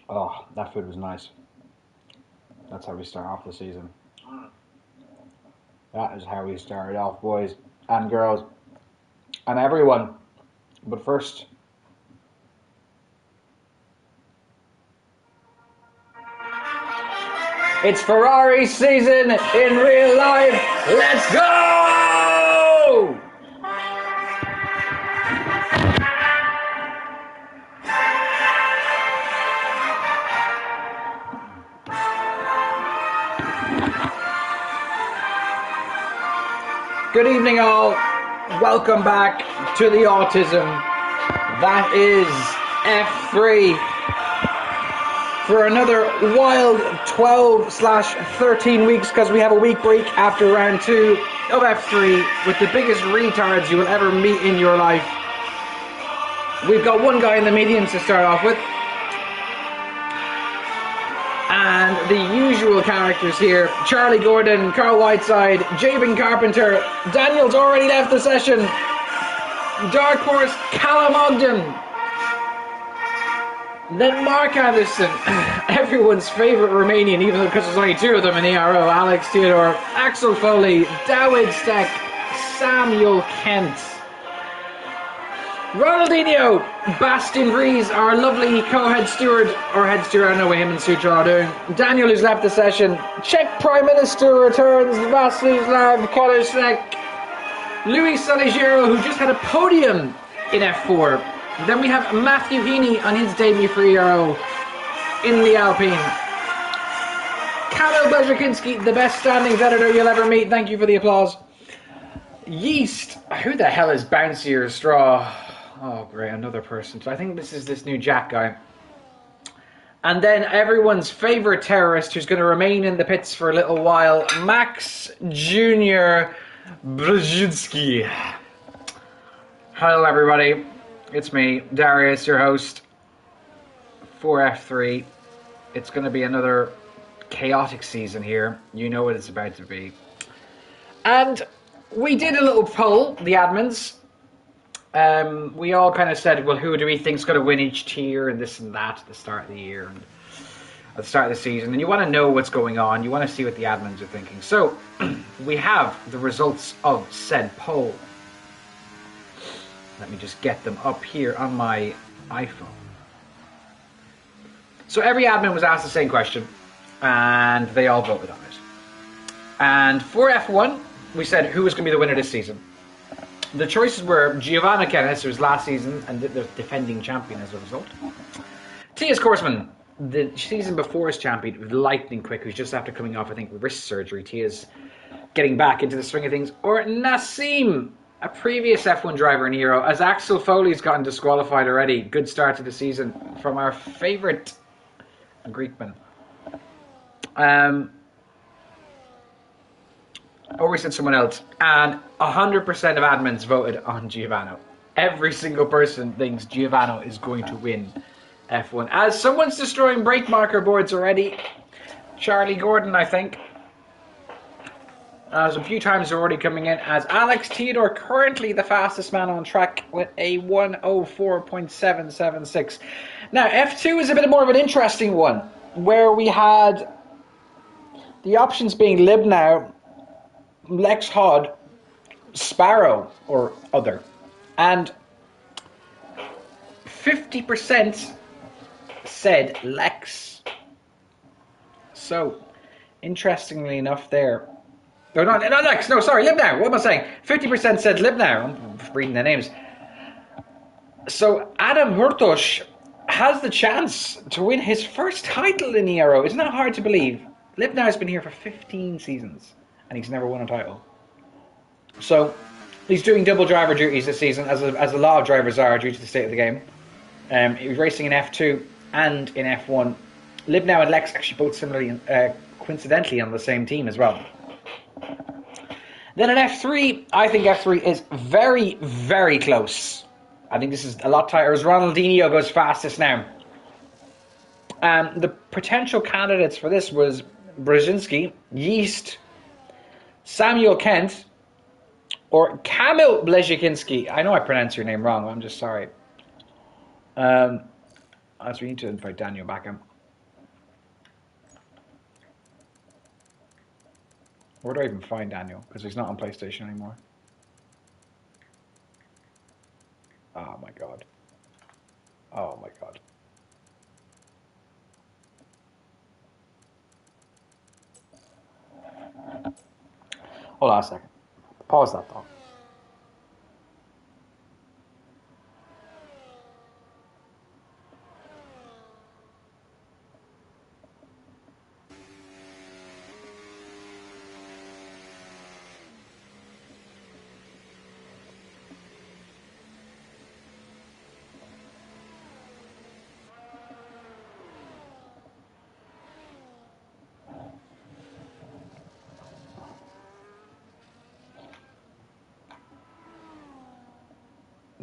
Oh, that food was nice. That's how we start off the season. That is how we started off, boys and girls, and everyone. But first, it's Ferrari season in real life. Let's go! Good evening, all. Welcome back to the autism. That is F3 for another wild 12/13 weeks, because we have a week break after round 2 of F3 with the biggest retards you will ever meet in your life. We've got one guy in the medians to start off with, and the usual characters here: Charlie Gordon, Carl Whiteside, Jabin Carpenter. Daniel's already left the session. Dark Horse Callum Ogden. Then Mark Anderson, everyone's favourite Romanian, even though because there's only 2 of them in Ero: Alex Theodore, Axel Foley, Dawid Steck, Samuel Kent. Ronaldinho, Bastin Rees, our lovely co-head steward, or head steward, I don't know what him and Sutra are doing. Daniel, who's left the session. Czech Prime Minister returns, Václav Kolesek. Louis Saligero, who just had a podium in F4. Then we have Matthew Heaney on his debut for Ero in the Alpine. Kamil Bezhakinski, the best standings editor you'll ever meet. Thank you for the applause. Yeast, who the hell is Bouncier Straw? Oh, great, another person. So I think this is this new Jack guy. And then everyone's favourite terrorist, who's going to remain in the pits for a little while, Max Jr. Brzezinski. Hello, everybody. It's me, Darius, your host for F3. It's going to be another chaotic season here. You know what it's about to be. And we did a little poll, the admins. We all kind of said, well, who do we think's going to win each tier and this and that at the start of the year and at the start of the season. And you want to know what's going on. You want to see what the admins are thinking. So we have the results of said poll. Let me just get them up here on my iPhone. So every admin was asked the same question, and they all voted on it. And for F1, we said who was going to be the winner this season. The choices were Giovanna Kennis, who was last season and the defending champion as a result. Tias Korsman, the season before his champion, lightning quick, who's just after coming off, I think, wrist surgery. Tias getting back into the swing of things. Or Nassim, a previous F1 driver in Ero, as Axel Foley's gotten disqualified already. Good start to the season from our favourite Greekman. Or we said someone else. And 100% of admins voted on Giovanna. Every single person thinks Giovanna is going to win F1. As someone's destroying brake marker boards already. Charlie Gordon, I think. There's a few times already coming in as Alex Theodore, currently the fastest man on track with a 1:04.776. Now, F2 is a bit more of an interesting one, where we had the options being Libnow, Lex Hod, Sparrow, or other. And 50% said Lex. So, interestingly enough there. No, not Lex, no, sorry, Libnow. What am I saying? 50% said Libnow. I'm reading the names. So, Adam Hurtosh has the chance to win his first title in Ero. Isn't that hard to believe? Libnow has been here for 15 seasons. And he's never won a title. So he's doing double driver duties this season, as a lot of drivers are due to the state of the game. He was racing in F2 and in F1. Libnow and Lex actually both similarly, coincidentally, on the same team as well. Then in F3, I think F3 is very, very close. I think this is a lot tighter as Ronaldinho goes fastest now. The potential candidates for this was Brzezinski, Yeast, Samuel Kent, or Kamil Blezikinski. I know I pronounced your name wrong. I'm just sorry. As we need to invite Daniel back in. Where do I even find Daniel? Because he's not on PlayStation anymore. Oh my god. Oh my god. Hold on a second. Pause that thought.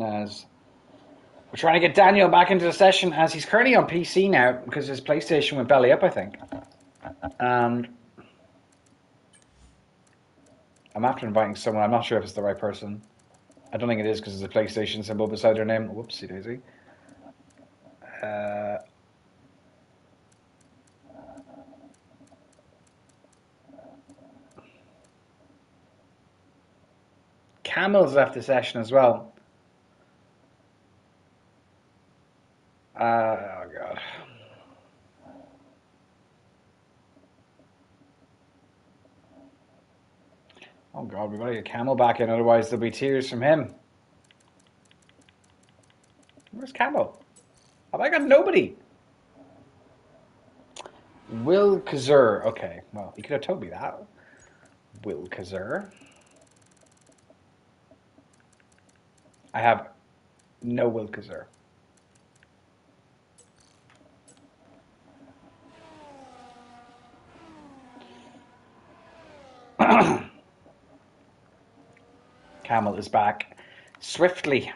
As we're trying to get Daniel back into the session, as he's currently on PC now because his PlayStation went belly up, I think. And I'm after inviting someone. I'm not sure if it's the right person. I don't think it is because there's a PlayStation symbol beside their name. Whoopsie daisy. Camil's left the session as well. Oh god. Oh god, we gotta get Camil back in, otherwise there'll be tears from him. Where's Camil? Have I got nobody? Will Kazur. Okay, well, you could have told me that. Will Kazur. I have no Will Kazur. Camil is back. Swiftly.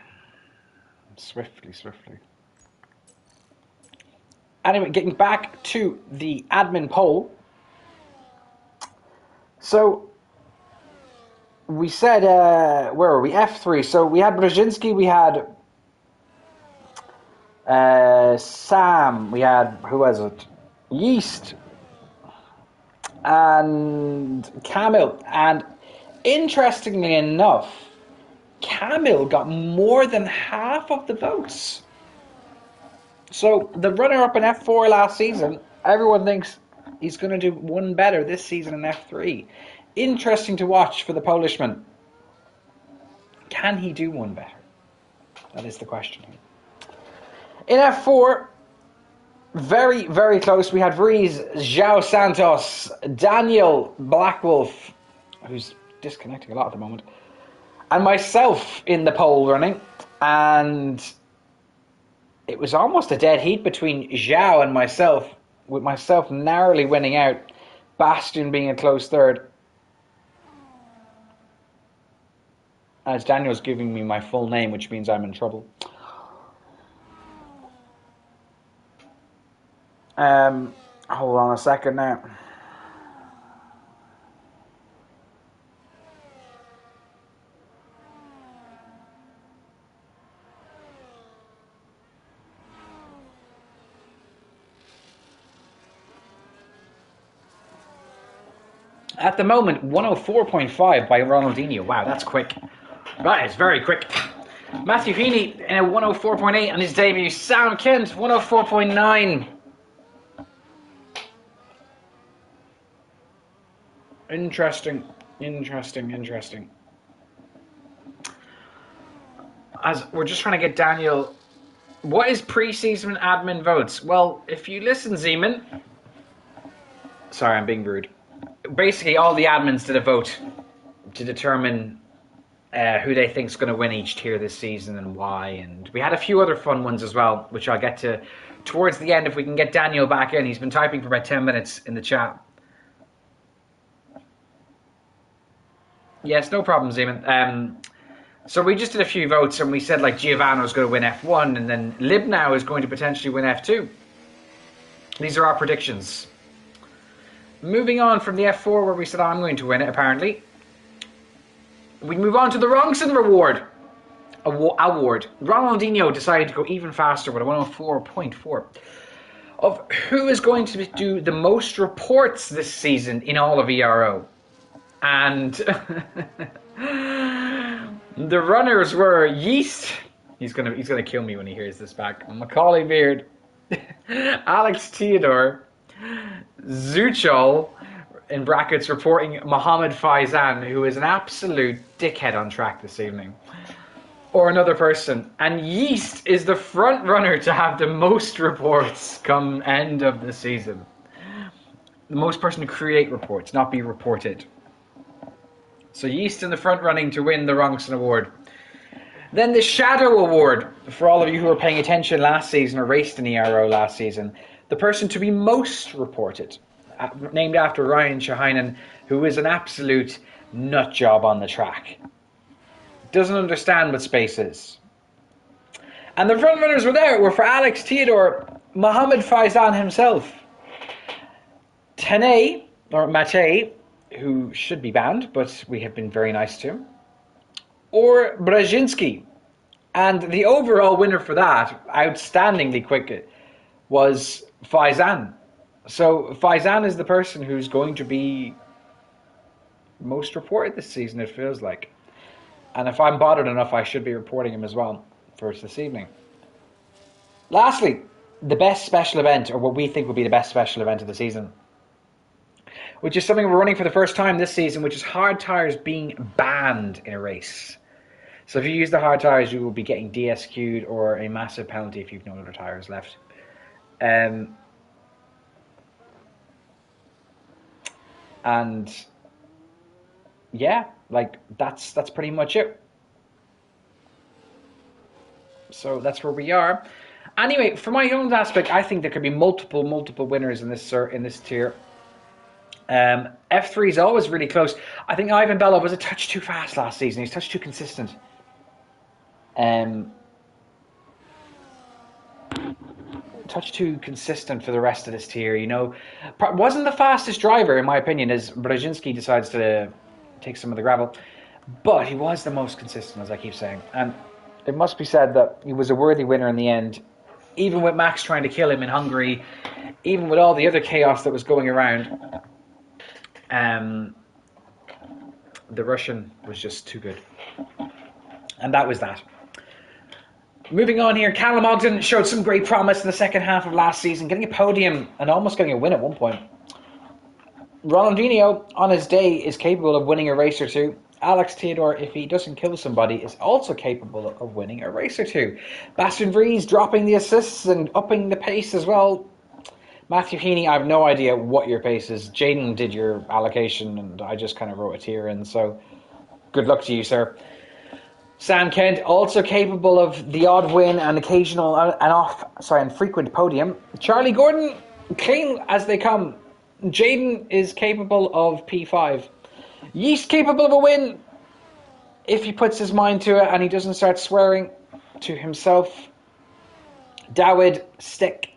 Anyway, getting back to the admin poll. So, we said, where were we? F3. So, we had Brzezinski, we had Sam, we had, who was it? Yeast, and Camil. And interestingly enough, Camil got more than half of the votes. So the runner-up in F4 last season, everyone thinks he's going to do one better this season in F3. Interesting to watch for the Polishman. Can he do one better? That is the question. In F4, very, very close. We had Vrees, João Santos, Daniel Blackwolf, who's disconnecting a lot at the moment, and myself in the poll running. And it was almost a dead heat between João and myself, with myself narrowly winning out, Bastion being a close third. As Daniel's giving me my full name, which means I'm in trouble. Hold on a second now. At the moment, 104.5 by Ronaldinho. Wow, that's quick. That is very quick. Matthew Heaney in a 104.8 on his debut. Sam Kent, 104.9. Interesting. As we're just trying to get Daniel. What is pre-season admin votes? Well, if you listen, Zeman. Sorry, I'm being rude. Basically, all the admins did a vote to determine who they think is going to win each tier this season and why. And we had a few other fun ones as well, which I'll get to towards the end if we can get Daniel back in. He's been typing for about 10 minutes in the chat. Yes, no problem, Zeman. So we just did a few votes and we said like Giovanno's going to win F1 and then Libnow is going to potentially win F2. These are our predictions. Moving on from the F4 where we said I'm going to win it apparently. We move on to the Rongson Award. Ronaldinho decided to go even faster with a 104.4 of who is going to do the most reports this season in all of ERO. And the runners were Yeast. He's gonna kill me when he hears this back. Macaulay Beard, Alex Theodore, Zuchol, in brackets, reporting Mohammed Faizan, who is an absolute dickhead on track this evening. Or another person. And Yeast is the front runner to have the most reports come end of the season. The most person to create reports, not be reported. So Yeast in the front running to win the Rongson Award. Then the Shadow Award, for all of you who were paying attention last season or raced in ERO last season. The person to be most reported, named after Ryan Shahinen, who is an absolute nut job on the track. Doesn't understand what space is. And the front runners were for Alex Theodore, Mohammed Faizan himself, Tane, or Mate, who should be banned, but we have been very nice to him, or Brzezinski. And the overall winner for that, outstandingly quick, was Faizan. So Faizan is the person who's going to be most reported this season, it feels like. And if I'm bothered enough, I should be reporting him as well for this evening. Lastly, the best special event, or what we think will be the best special event of the season, which is something we're running for the first time this season, which is hard tires being banned in a race. So if you use the hard tires, you will be getting DSQ'd or a massive penalty if you've no other tires left. And yeah, like that's pretty much it. So that's where we are. Anyway, for my own aspect, I think there could be multiple winners in this tier. F3 is always really close. I think Ivan Bello was a touch too fast last season. He's a touch too consistent. Touch too consistent for the rest of this tier, you know. Wasn't the fastest driver, in my opinion, as Brzezinski decides to take some of the gravel. But he was the most consistent, as I keep saying. And it must be said that he was a worthy winner in the end. Even with Max trying to kill him in Hungary, even with all the other chaos that was going around, the Russian was just too good. And that was that. Moving on here, Callum Ogden showed some great promise in the second half of last season, getting a podium and almost getting a win at one point. Ronaldinho, on his day, is capable of winning a race or two. Alex Theodore, if he doesn't kill somebody, is also capable of winning a race or two. Bastian Vries dropping the assists and upping the pace as well. Matthew Heaney, I have no idea what your pace is. Jaden did your allocation and I just kind of wrote a tier in, so good luck to you, sir. Sam Kent, also capable of the odd win and occasional and frequent podium. Charlie Gordon, clean as they come. Jaden is capable of P5. Yeast capable of a win if he puts his mind to it and he doesn't start swearing to himself. Dawid Stick,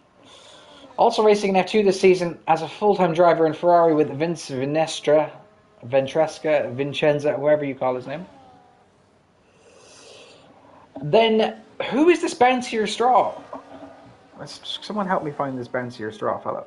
also racing in F2 this season as a full-time driver in Ferrari with Vince Ventresca, Vincenza, whoever you call his name. Then, who is this bouncier straw? Someone help me find this bouncier straw, fella.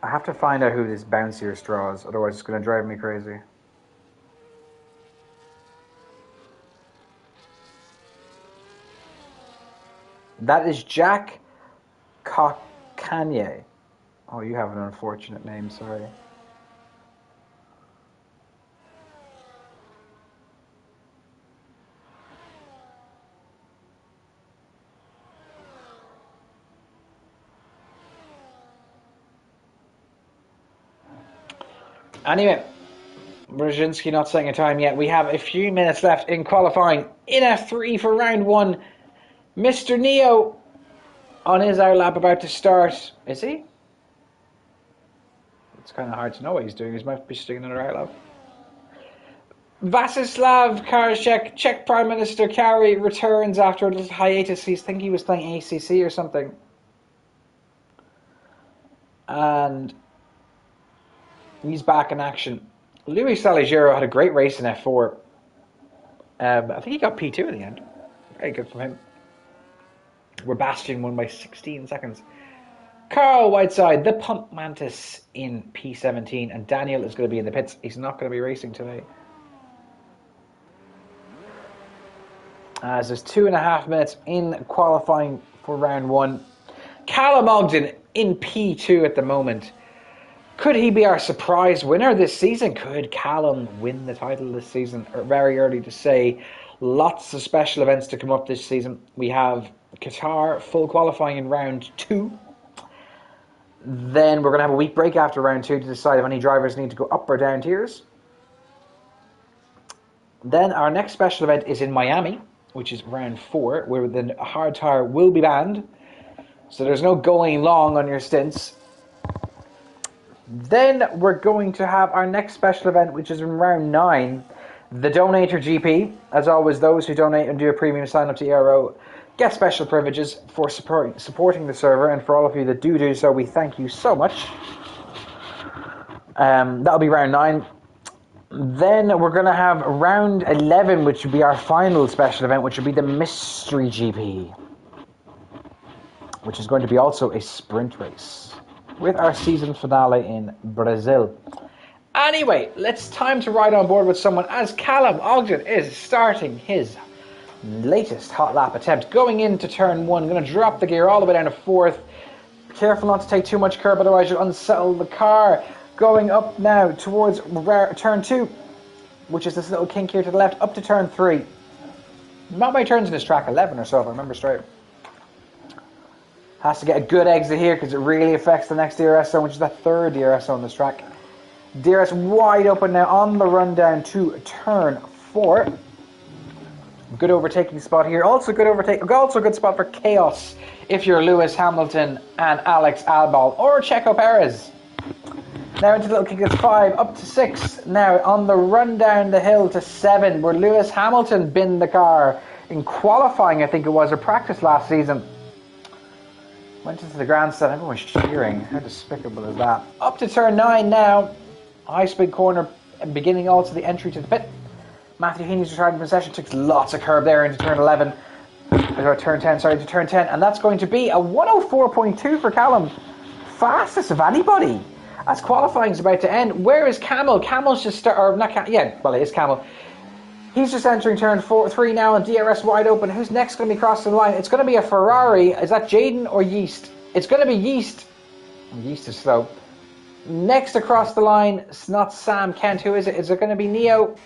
I have to find out who this bouncier straw is, otherwise it's going to drive me crazy. That is Jack Cockanier. Oh, you have an unfortunate name, sorry. Anyway, Brzezinski not saying a time yet. We have a few minutes left in qualifying in F3 for round 1. Mr. Neo on his hour lap about to start. Is he? It's kind of hard to know what he's doing. He might be sticking another hour lap. Vacislav Karashek, Czech Prime Minister Kari, returns after a little hiatus. He was playing ACC or something. And he's back in action. Luis Saligero had a great race in F4. I think he got P2 in the end. Very good from him. Where Bastian won by 16 seconds. Carl Whiteside, the Pump Mantis in P17. And Daniel is going to be in the pits. He's not going to be racing today. As there's 2.5 minutes in qualifying for round 1. Callum Ogden in P2 at the moment. Could he be our surprise winner this season? Could Callum win the title this season? Very early to say. Lots of special events to come up this season. We have Qatar full qualifying in round 2. Then we're going to have a week break after round 2 to decide if any drivers need to go up or down tiers. Then our next special event is in Miami, which is round 4, where the hard tire will be banned. So there's no going long on your stints. Then we're going to have our next special event, which is in round 9, the Donator GP. As always, those who donate and do a premium sign up to Ero get special privileges for supporting the server, and for all of you that do so, we thank you so much. That'll be round 9. Then we're going to have round 11, which will be our final special event, which will be the Mystery GP, which is going to be also a sprint race, with our season finale in Brazil. Anyway, it's time to ride on board with someone, as Callum Ogden is starting his latest hot lap attempt. Going into turn 1, going to drop the gear all the way down to 4th. Be careful not to take too much curb, otherwise you'll unsettle the car. Going up now towards turn 2, which is this little kink here to the left, up to turn 3. Not many turns in this track, 11 or so if I remember straight. Has to get a good exit here because it really affects the next DRS zone, which is the 3rd DRS zone on this track. DRS wide open now on the run down to turn 4. Good overtaking spot here. Also good spot for chaos if you're Lewis Hamilton and Alex Albon or Checo Perez. Now into the little kick, it's 5 up to 6. Now on the run down the hill to 7, where Lewis Hamilton binned the car in qualifying, I think it was, or practice last season. Went into the grandstand, everyone was cheering. How despicable is that? Up to turn 9 now. High speed corner, beginning also the entry to the pit. Matthew Heaney's retired from session, took lots of curb there into turn 11. Or turn 10, sorry, to turn 10. And that's going to be a 104.2 for Callum. Fastest of anybody. As qualifying is about to end. Where is Camel? Camel's just it is Camel. He's just entering turn 3 now, and DRS wide open. Who's next going to be crossing the line? It's going to be a Ferrari. Is that Jaden or Yeast? It's going to be Yeast. Yeast is slow. Next across the line, it's not Sam Kent. Who is it? Is it going to be Neo?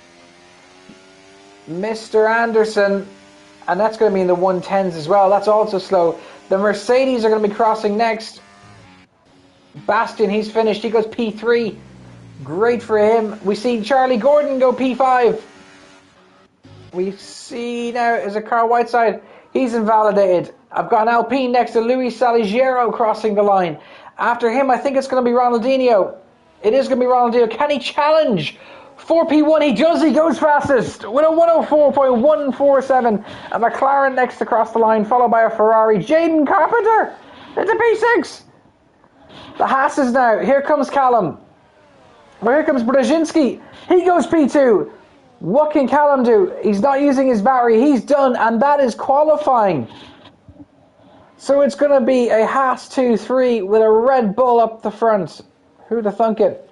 Mr. Anderson. And that's going to be in the 110s as well. That's also slow. The Mercedes are going to be crossing next. Bastian, he's finished. He goes P3. Great for him. We see Charlie Gordon go P5. We see now, is it Carl Whiteside? He's invalidated. I've got an Alpine next to Luis Saligero crossing the line. After him, I think it's going to be Ronaldinho. It is going to be Ronaldinho. Can he challenge? 4P1, he does. He goes fastest with a 104.147. A McLaren next across the line, followed by a Ferrari. Jaden Carpenter into P6. The Haas's now. Here comes Callum. Well, here comes Brzezinski. He goes P2. What can Callum do? He's not using his battery. He's done, and that is qualifying. So it's going to be a Haas 2-3 with a Red Bull up the front. Who'd have thunk it?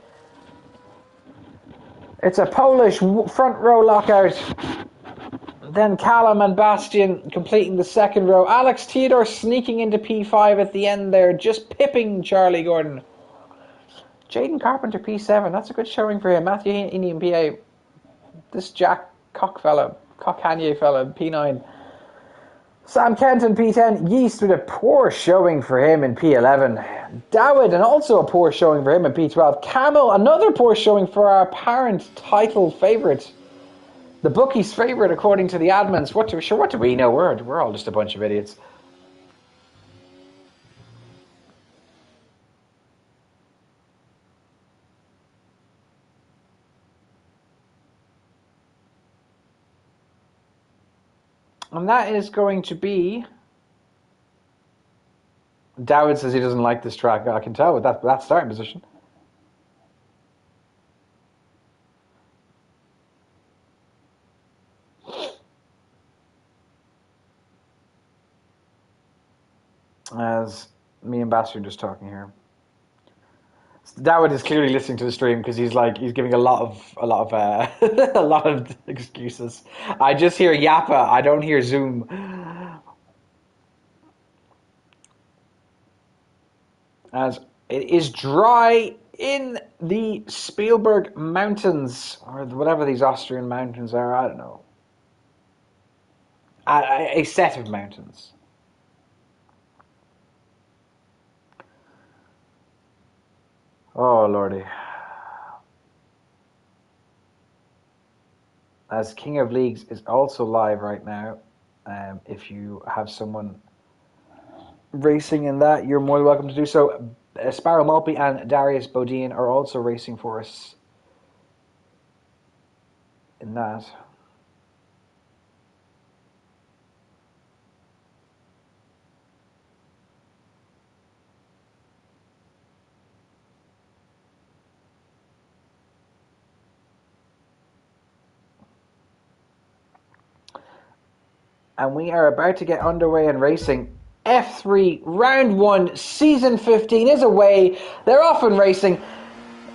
It's a Polish front row lockout. Then Callum and Bastian completing the second row. Alex Theodore sneaking into P5 at the end there, just pipping Charlie Gordon. Jaden Carpenter P7, that's a good showing for him. Matthew Heaney in PA. This Jack Cockanier fella, P9. Sam Kent in P10. Yeast with a poor showing for him in P11. Dawid, and also a poor showing for him in P12. Camel, another poor showing for our apparent title favourite. The bookie's favourite according to the admins. What do we know? We're all just a bunch of idiots. And that is going to be... Dowd says he doesn't like this track. I can tell with that starting position. As me and Bastard are just talking here. Dowd is clearly listening to the stream because he's giving a lot of a lot of excuses. I just hear Yappa. I don't hear Zoom. As it is dry in the Spielberg Mountains, or whatever these Austrian mountains are. I don't know. A set of mountains. Oh, lordy. As King of Leagues is also live right now. If you have someone racing in that, you're more than welcome to do so. Sparrow Mulpey and Darius Bodine are also racing for us in that. And we are about to get underway in racing. F3, round 1, season 15 is away. They're off and racing.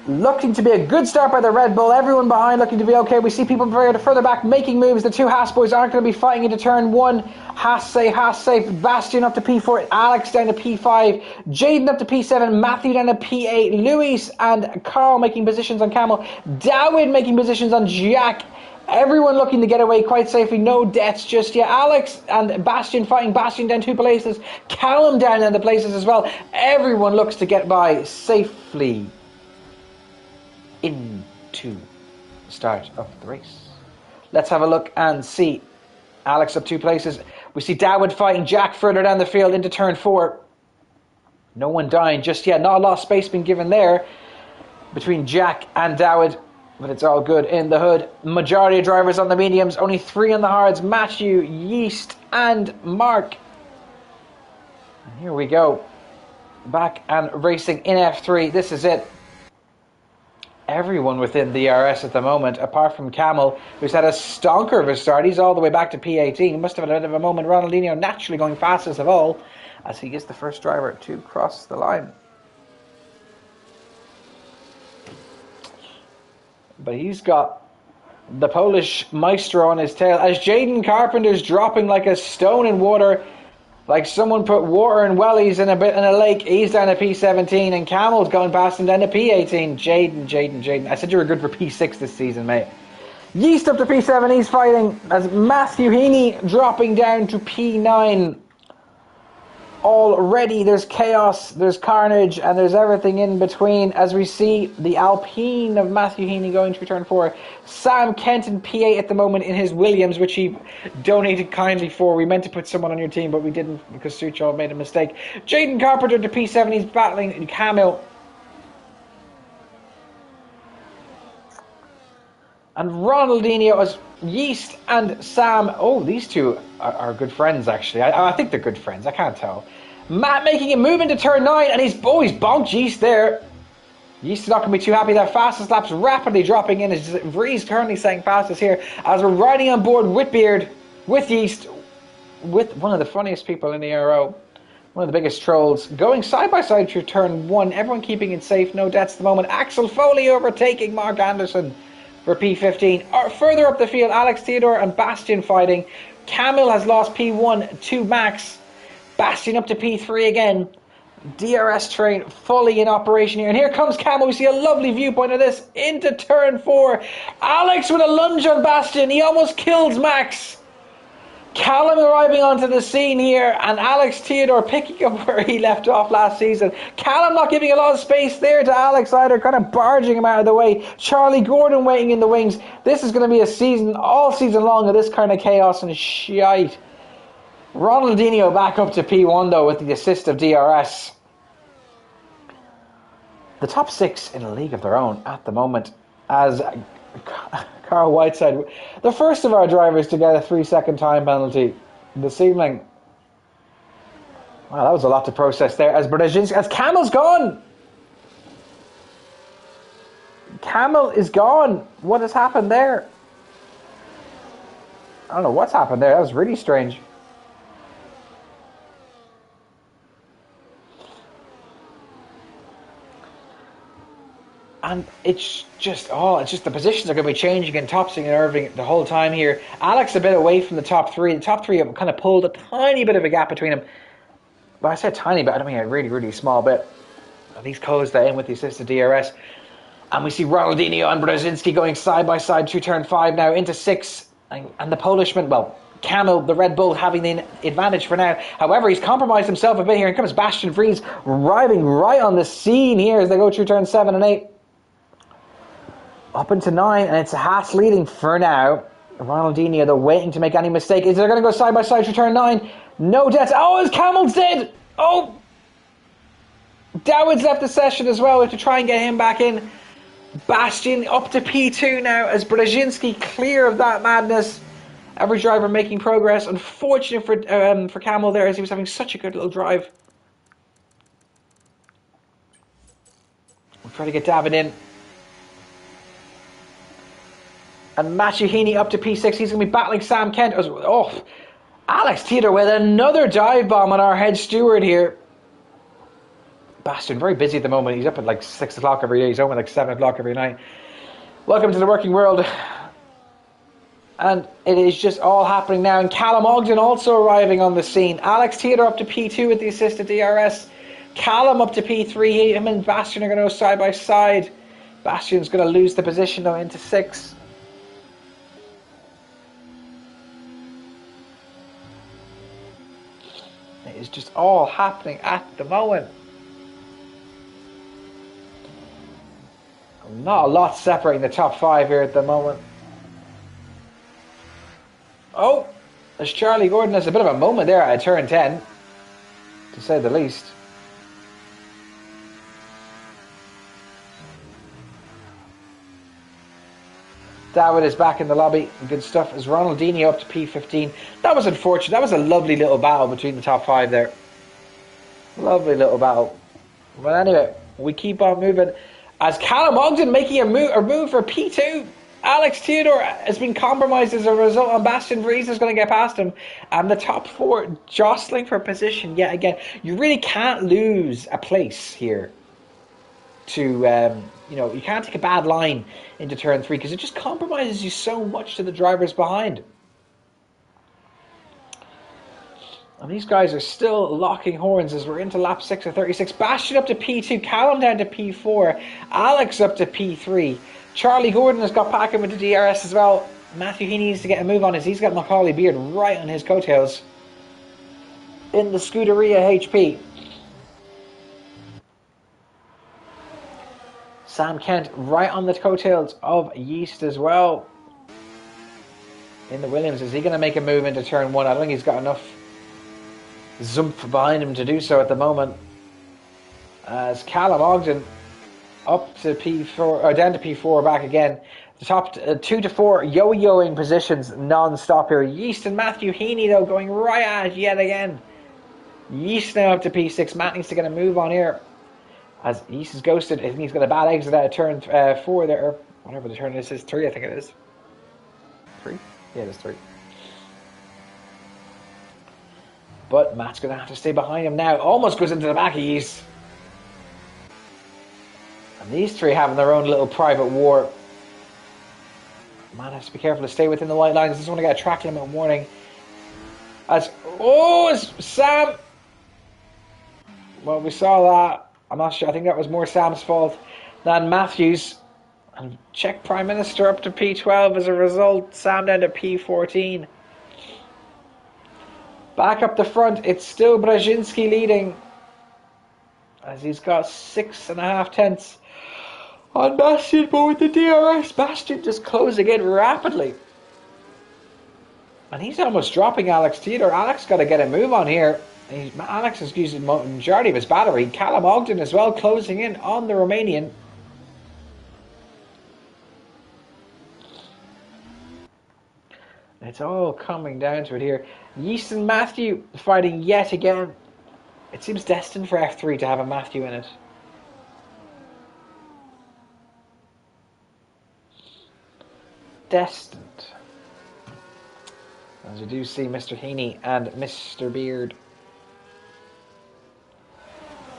Looking to be a good start by the Red Bull. Everyone behind looking to be okay. We see people further back making moves. The two Haas boys aren't going to be fighting into turn 1. Haas safe. Bastian up to P4. Alex down to P5. Jaden up to P7. Matthew down to P8. Luis and Carl making positions on Camel. Dawid making positions on Jack. Everyone looking to get away quite safely. No deaths just yet. Alex and Bastian fighting. Bastian down 2 places. Callum down in the places as well. Everyone looks to get by safely into the start of the race. Let's have a look and see. Alex up 2 places. We see Dawid fighting Jack further down the field into turn 4. No one dying just yet. Not a lot of space being given there between Jack and Dawid. But it's all good in the hood. Majority of drivers on the mediums, only 3 on the hards. Matthew, Yeast, and Mark. And here we go. Back and racing in F3. This is it. Everyone within the RS at the moment, apart from Camel, who's had a stonker of a start. He's all the way back to P18. Must have had a bit of a moment. Ronaldinho naturally going fastest of all, as he is the first driver to cross the line. But he's got the Polish maestro on his tail. As Jaden Carpenter's dropping like a stone in water, like someone put water and wellies in a lake. He's down to P17, and Camel's going past him down to P18. Jaden. I said you were good for P6 this season, mate. Yeast up to P7, he's fighting. As Matthew Heaney dropping down to P9. Already there's chaos, there's carnage, and there's everything in between as we see the Alpine of Matthew Heaney going through turn 4. Sam Kenton P8 at the moment in his Williams, which he donated kindly for. We meant to put someone on your team, but we didn't because Sucho made a mistake. Jaden Carpenter to P7, he's battling Camille. And Ronaldinho as Yeast and Sam. Oh, these two are good friends, actually. I think they're good friends. I can't tell. Matt making a move into turn 9, and he's bonked Yeast there. Yeast is not going to be too happy. Their fastest laps rapidly dropping in. As Vree's currently saying fastest here. As we're riding on board with Beard, with Yeast, with one of the funniest people in the Ero. One of the biggest trolls. Going side by side through turn 1. Everyone keeping it safe. No deaths at the moment. Axel Foley overtaking Mark Anderson for P15. Further up the field, Alex Theodore and Bastian fighting. Camille has lost P1 to Max. Bastian up to P3 again. DRS train fully in operation here. And here comes Camille. We see a lovely viewpoint of this into turn 4. Alex with a lunge on Bastian. He almost kills Max. Callum arriving onto the scene here, and Alex Theodore picking up where he left off last season. Callum not giving a lot of space there to Alex either, kind of barging him out of the way. Charlie Gordon waiting in the wings. This is going to be a season, all season long, of this kind of chaos and shite. Ronaldinho back up to P1 though with the assist of DRS. The top 6 in a league of their own at the moment, as Carl Whiteside, the first of our drivers to get a 3-second time penalty. this evening. Wow, that was a lot to process there. As Camel's gone. Camel is gone. What has happened there? I don't know what's happened there. That was really strange. And it's just the positions are going to be changing in Topsing and Irving the whole time here. Alex a bit away from the top three. The top three have kind of pulled a tiny bit of a gap between them. Well, I said tiny bit, I don't mean a really, really small bit. At least close that in with the assisted DRS. And we see Ronaldinho and Brzezinski going side by side through turn 5 now into 6. And the Polishman, well, Camel, the Red Bull, having the advantage for now. However, he's compromised himself a bit here. And comes Bastian Vries arriving right on the scene here as they go through turn 7 and 8. Up into 9, and it's Haas leading for now. Ronaldinho, they're waiting to make any mistake. Is they're going to go side by side through turn 9? No deaths. Oh, his Camel's dead! Oh! Dowid's left the session as well. We have to try and get him back in. Bastian up to P2 now as Brzezinski clear of that madness. Every driver making progress. Unfortunate for Camel there as he was having such a good little drive. We'll try to get David in. And Matthew Heaney up to P6. He's going to be battling Sam Kent. Oh, Alex Theodore with another dive bomb on our head steward here. Bastian, very busy at the moment. He's up at like 6 o'clock every day. He's home at like 7 o'clock every night. Welcome to the working world. And it is just all happening now. And Callum Ogden also arriving on the scene. Alex Theodore up to P2 with the assisted DRS. Callum up to P3. Him and Bastian are going to go side by side. Bastian's going to lose the position though into 6. It is just all happening at the moment. Not a lot separating the top 5 here at the moment. Oh, as Charlie Gordon has a bit of a moment there at turn 10, to say the least. David is back in the lobby. Good stuff. As Ronaldinho up to P15. That was unfortunate. That was a lovely little battle between the top 5 there. Lovely little battle. But anyway, we keep on moving. As Callum Ogden making a move for P2. Alex Theodore has been compromised as a result, and Bastian Vries is going to get past him. And the top 4 jostling for position yet again. You really can't lose a place here. You can't take a bad line into turn 3 because it just compromises you so much to the drivers behind. And these guys are still locking horns as we're into lap 6 of 36. Bastian up to P2, Callum down to P4, Alex up to P3. Charlie Gordon has got back in with the DRS as well. Matthew Heaney needs to get a move on as he's got Macaulay Beard right on his coattails in the Scuderia HP. Sam Kent right on the coattails of Yeast as well. In the Williams, is he going to make a move into turn 1? I don't think he's got enough zumph behind him to do so at the moment. As Callum Ogden up to P4, or down to P4, back again. The top 2 to 4 yo-yoing positions non-stop here. Yeast and Matthew Heaney though going right at it yet again. Yeast now up to P6. Matt needs to get a move on here. As Yeast is ghosted, I think he's got a bad exit out of turn 4 there, or whatever the turn is 3, I think it is. 3? Yeah, it is 3. But Matt's going to have to stay behind him now. Almost goes into the back of Yeast. And these 3 having their own little private war. Matt has to be careful to stay within the white lines. Doesn't want to get a track limit warning. As Sam. Well, we saw that. I'm not sure. I think that was more Sam's fault than Matthew's. And Czech Prime Minister up to P12 as a result. Sam down to P14. Back up the front, it's still Brzezinski leading. As he's got 6.5 tenths on Bastian, but with the DRS, Bastian just closing in rapidly. And he's almost dropping Alex Theodore. Alex got to get a move on here. Alex is using the majority of his battery. Callum Ogden as well closing in on the Romanian. It's all coming down to it here. Yeast and Matthew fighting yet again. It seems destined for F3 to have a Matthew in it. Destined. As you do see Mr. Heaney and Mr. Beard.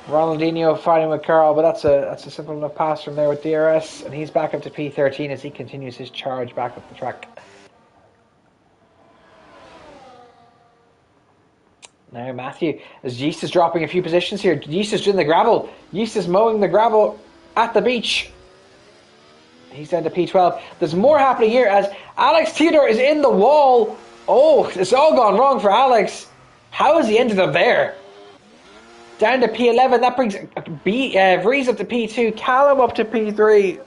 Ronaldinho fighting with Carl, but that's a simple enough pass from there with DRS, and he's back up to P13 as he continues his charge back up the track. Now Matthew, as Yeast is dropping a few positions here. Yeast is doing the gravel. Yeast is mowing the gravel at the beach. He's down to P12. There's more happening here as Alex Theodore is in the wall. Oh, it's all gone wrong for Alex. How has he ended up there? Down to P11. That brings Vries up to P2. Callum up to P3.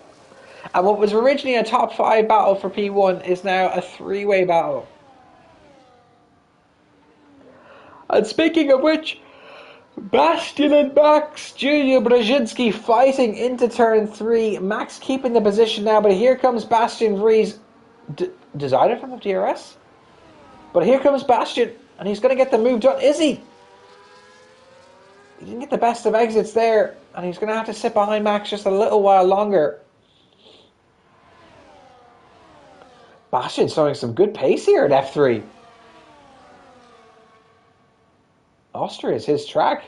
And what was originally a top 5 battle for P1 is now a 3-way battle. And speaking of which, Bastian and Max, Julio Brzezinski fighting into turn 3. Max keeping the position now, but here comes Bastian Vries. Decided from the DRS? But here comes Bastian, and he's going to get the move done. Is he? He didn't get the best of exits there, and he's going to have to sit behind Max just a little while longer. Bastian's showing some good pace here at F3. Austria is his track.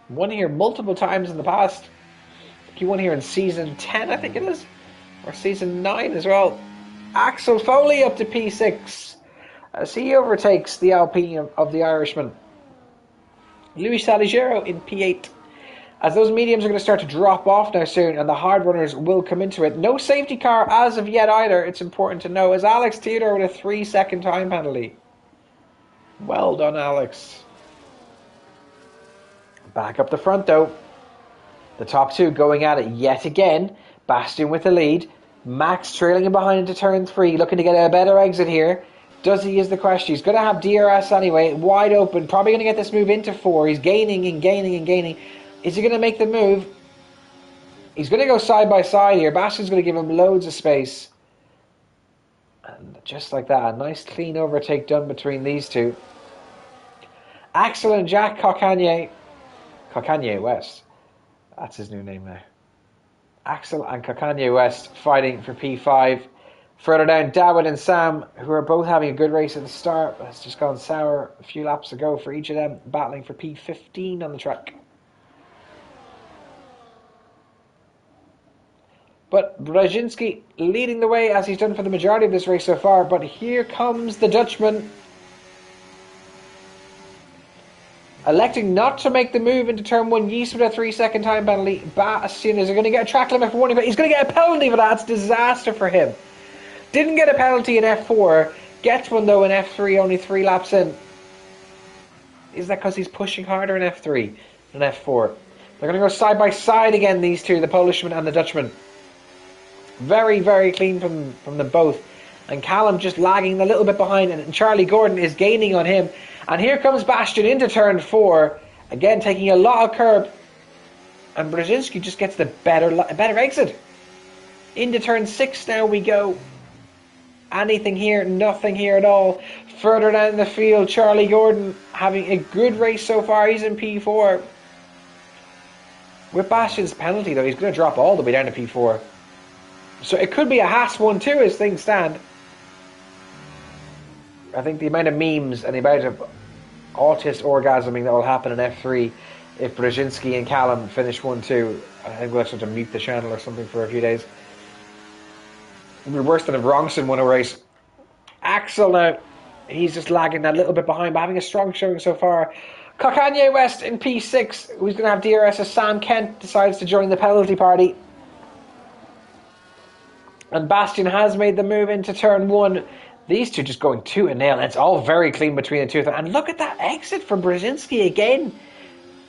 Won here multiple times in the past. He won here in season 10, I think it is. Or season 9 as well. Axel Foley up to P6. As he overtakes the Alpine of the Irishman. Luis Saligero in P8. As those mediums are going to start to drop off now soon, and the hard runners will come into it. No safety car as of yet either, it's important to know, as Alex Theodore with a 3-second time penalty. Well done, Alex. Back up the front though. The top two going at it yet again. Bastian with the lead. Max trailing him behind into turn 3, looking to get a better exit here. Does he is the question. He's going to have DRS anyway, wide open. Probably going to get this move into 4. He's gaining and gaining and gaining. Is he going to make the move? He's going to go side by side here. Bastian's going to give him loads of space. And just like that, a nice clean overtake done between these two. Axel and Jack Cockanier West. That's his new name now. Axel and Cockanier West fighting for P5. Further down, Dawid and Sam, who are both having a good race at the start, but it's just gone sour a few laps ago for each of them, battling for P15 on the track. But Brzezinski leading the way as he's done for the majority of this race so far, but here comes the Dutchman. Electing not to make the move into turn 1. Yeast with a 3-second time penalty. Bastian is going to get a track limit for warning, but he's going to get a penalty for that. It's disaster for him. Didn't get a penalty in F4. Gets one though in F3, only 3 laps in. Is that because he's pushing harder in F3 than F4? They're going to go side by side again, these two, the Polishman and the Dutchman. Very, very clean from them both. And Callum just lagging a little bit behind, and Charlie Gordon is gaining on him. And here comes Bastian into turn 4, again taking a lot of curb, and Brzezinski just gets the better exit. Into turn 6 now we go. Anything here, nothing here at all. Further down the field, Charlie Gordon having a good race so far. He's in P4. With Bastian's penalty though, he's going to drop all the way down to P4. So it could be a Haas 1-2 as things stand. I think the amount of memes and the amount of autist orgasming that will happen in F3 if Brzezinski and Callum finish 1-2, I think we'll have to mute the channel or something for a few days. It would be worse than if Wrongson won a race. Axel now, he's just lagging that little bit behind, but having a strong showing so far. Cockanier West in P6, who's going to have DRS as Sam Kent decides to join the penalty party. And Bastian has made the move into turn 1. These two just going 2-0. It's all very clean between the two of them. And look at that exit from Brzezinski again.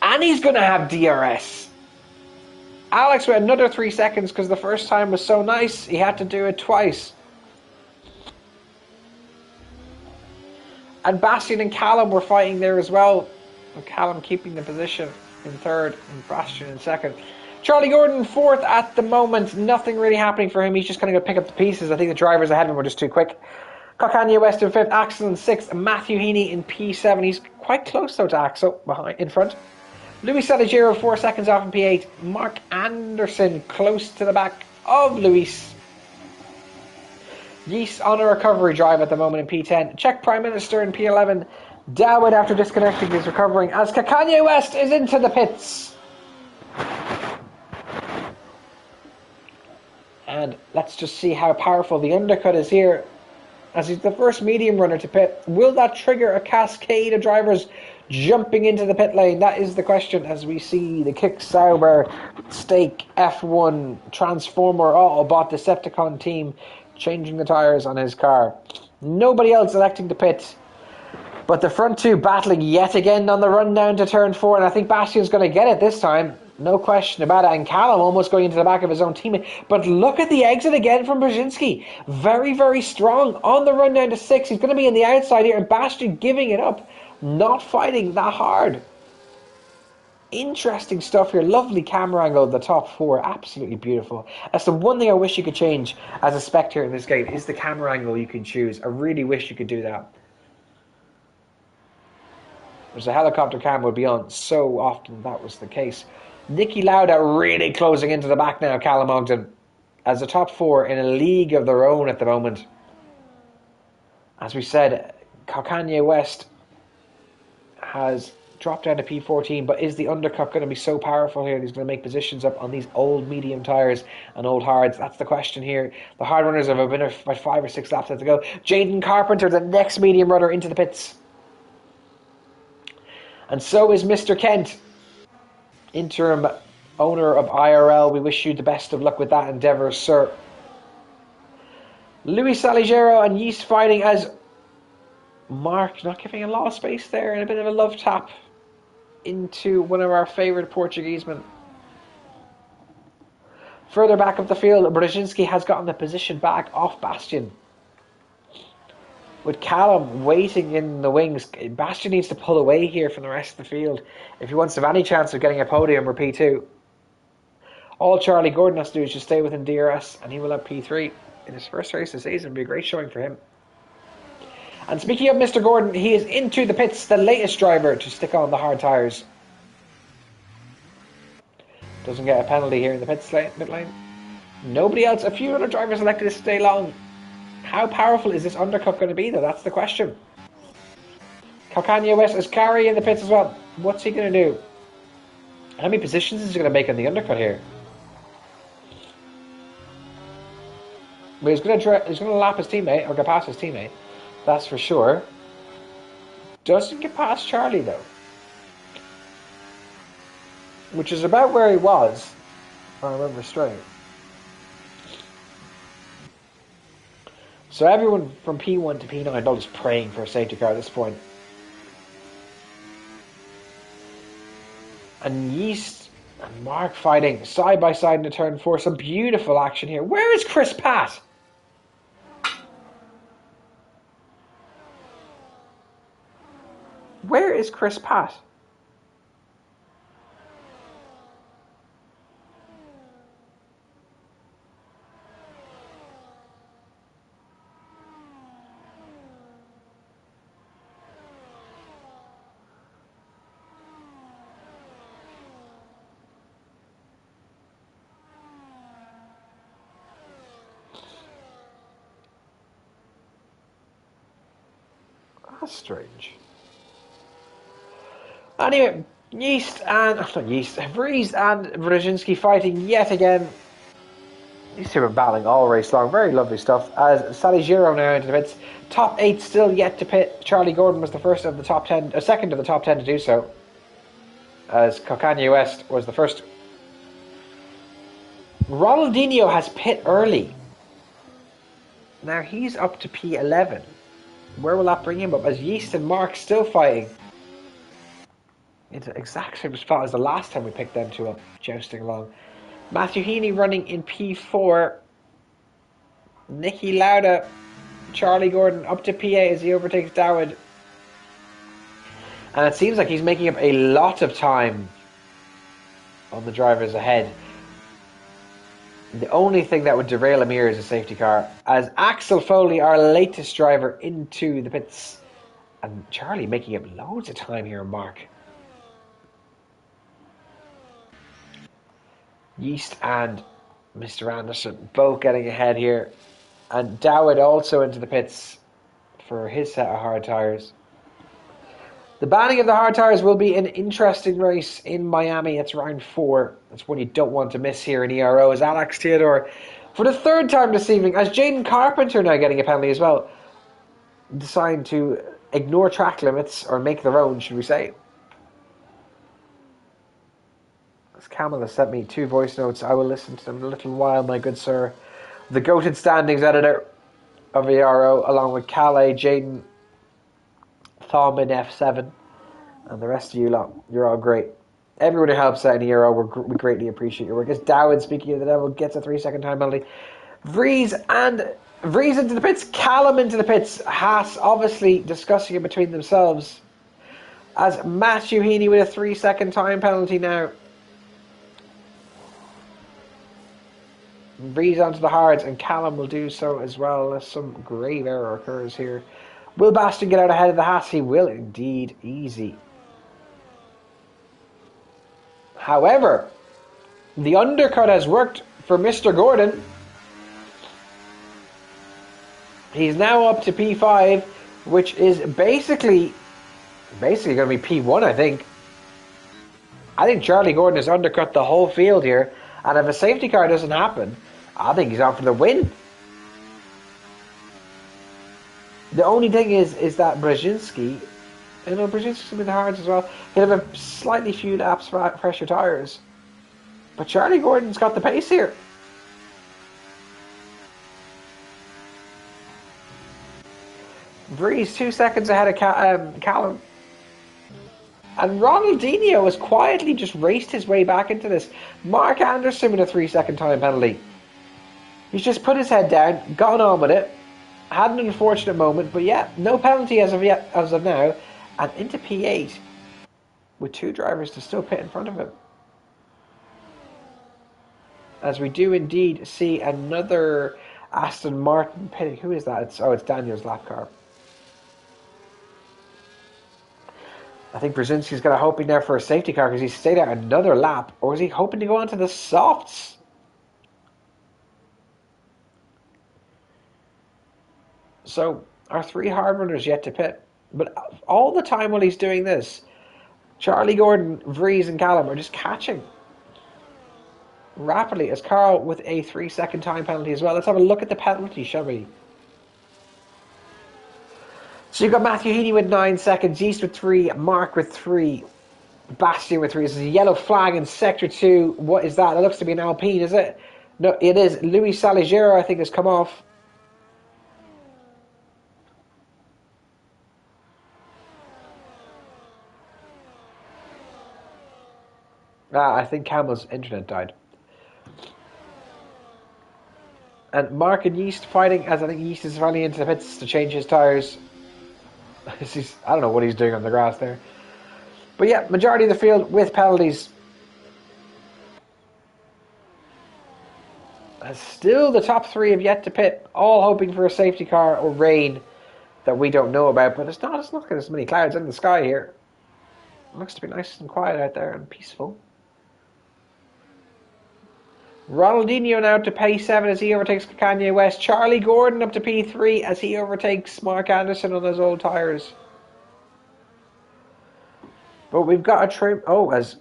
And he's going to have DRS. Alex with another 3 seconds because the first time was so nice. He had to do it twice. And Bastian and Callum were fighting there as well. And Callum keeping the position in third and Bastian in second. Charlie Gordon fourth at the moment. Nothing really happening for him. He's just going to go pick up the pieces. I think the drivers ahead of him were just too quick. Kanye West in 5th, Axel in 6th, Matthew Heaney in P7. He's quite close though to Axel behind in front. Luis Saligero 4 seconds off in P8. Mark Anderson close to the back of Luis. Yeast on a recovery drive at the moment in P10. Czech Prime Minister in P11. Dawid, after disconnecting, is recovering as Kanye West is into the pits. And let's just see how powerful the undercut is here, as he's the first medium runner to pit. Will that trigger a cascade of drivers jumping into the pit lane? That is the question, as we see the Kick Sauber Stake F1 Transformer Autobot Decepticon team changing the tyres on his car. Nobody else electing to pit, but the front two battling yet again on the run down to turn 4, and I think Bastian's going to get it this time. No question about it. And Callum almost going into the back of his own teammate. But look at the exit again from Brzezinski. Very, very strong on the run down to 6. He's going to be in the outside here, and Bastian giving it up. Not fighting that hard. Interesting stuff here. Lovely camera angle of the top 4. Absolutely beautiful. That's the one thing I wish you could change as a spectator in this game, is the camera angle you can choose. I really wish you could do that. There's a helicopter cam would be on so often that was the case. Nicky Lauda really closing into the back now, Callum Ogden, as the top 4 in a league of their own at the moment. As we said, Kanye West has dropped down to P14, but is the undercut going to be so powerful here? He's going to make positions up on these old medium tyres and old hards. That's the question here. The hard runners have been about 5 or 6 laps to go. Jaden Carpenter, the next medium runner, into the pits. And so is Mr. Kent, interim owner of IRL. We wish you the best of luck with that endeavour, sir. Luis Saligero and Yeast fighting, as Mark not giving a lot of space there, and a bit of a love tap into one of our favourite Portuguese men. Further back up the field, Brzezinski has gotten the position back off Bastian. With Callum waiting in the wings, Bastian needs to pull away here from the rest of the field if he wants to have any chance of getting a podium or P2. All Charlie Gordon has to do is just stay within DRS, and he will have P3 in his first race of the season. It'll be a great showing for him. And speaking of Mr. Gordon, he is into the pits, the latest driver to stick on the hard tyres. Doesn't get a penalty here in the pit lane. Nobody else, a few other drivers elected to stay long. How powerful is this undercut going to be, though? That's the question. Kanye West is Carey in the pits as well. What's he going to do? How many positions is he going to make on the undercut here? But he's going to lap his teammate, or get past his teammate. That's for sure. Doesn't get past Charlie, though. Which is about where he was, if I remember straight. So everyone from P1 to P9 all just praying for a safety car at this point. And Yeast and Mark fighting side by side in the turn 4. Some beautiful action here. Where is Chris Pratt? Where is Chris Pratt? That's strange. Anyway, Vries and Brzezinski fighting yet again. These two have been battling all race long. Very lovely stuff. As Saligero now into the pits. Top 8 still yet to pit. Charlie Gordon was the first of the top 10, second of the top 10 to do so. As Kanye West was the first. Ronaldinho has pit early. Now he's up to P11. Where will that bring him up? As Yeast and Mark still fighting. It's the exact same spot as the last time we picked them two up, jousting along. Matthew Heaney running in P4. Nicky Lauda, Charlie Gordon up to P8 as he overtakes Dawid. And it seems like he's making up a lot of time on the drivers ahead. The only thing that would derail him here is a safety car, as Axel Foley, our latest driver, into the pits. And Charlie making up loads of time here, Mark. Yeast and Mr. Anderson both getting ahead here. And Dowd also into the pits for his set of hard tyres. The banning of the hard tyres will be an interesting race in Miami. It's round 4. That's one you don't want to miss here in ERO, as Alex Theodore, for the third time this evening, as Jaden Carpenter now getting a penalty as well, deciding to ignore track limits, or make their own, should we say. As Camel has sent me 2 voice notes, I will listen to them in a little while, my good sir. The Goated Standings editor of ERO, along with Calais, Jaden, Thom in F7, and the rest of you lot. You're all great. Everyone who helps out in ERO, we greatly appreciate your work. As Dowd, speaking of the devil, gets a 3-second time penalty. Vries into the pits, Callum into the pits. Haas obviously discussing it between themselves, as Matthew Heaney with a 3-second time penalty now. Vries onto the hards, and Callum will do so as well, unless some grave error occurs here. Will Bastian get out ahead of the Haas? He will indeed. Easy. However, the undercut has worked for Mr. Gordon. He's now up to P5, which is basically going to be P1, I think. I think Charlie Gordon has undercut the whole field here, and if a safety car doesn't happen, I think he's on for the win. The only thing is that Brzezinski, Brzezinski's going to be the hards as well. He'll have a slightly few laps fresher tyres. But Charlie Gordon's got the pace here. Vries 2 seconds ahead of Callum. And Ronaldinho has quietly just raced his way back into this. Mark Anderson with a 3-second time penalty. He's just put his head down, gone on with it. Had an unfortunate moment, but yeah, no penalty as of now, and into P8 with 2 drivers to still pit in front of him. As we do indeed see another Aston Martin pitting. Who is that? It's Daniel's lap car. I think Brzezinski's got a hoping there for a safety car because he stayed out another lap, or is he hoping to go on to the softs? So, our 3 hard runners yet to pit. But all the time while he's doing this, Charlie Gordon, Vries and Callum are just catching rapidly, as Carl with a 3-second time penalty as well. Let's have a look at the penalty, shall we? So you've got Matthew Heaney with 9 seconds, Yeast with 3, Mark with 3, Bastian with 3. This is a yellow flag in Sector 2. What is that? It looks to be an Alpine, is it? No, it is. Luis Saligero, I think, has come off. I think Campbell's internet died. And Mark and Yeast fighting, as I think Yeast is finally into the pits to change his tyres. I don't know what he's doing on the grass there. But yeah, majority of the field with penalties. As still the top 3 have yet to pit, all hoping for a safety car or rain that we don't know about. But it's not got as many clouds in the sky here. It looks to be nice and quiet out there and peaceful. Ronaldinho now to P7 as he overtakes Kanye West. Charlie Gordon up to P3 as he overtakes Mark Anderson on his old tyres. But we've got a trim. Oh, as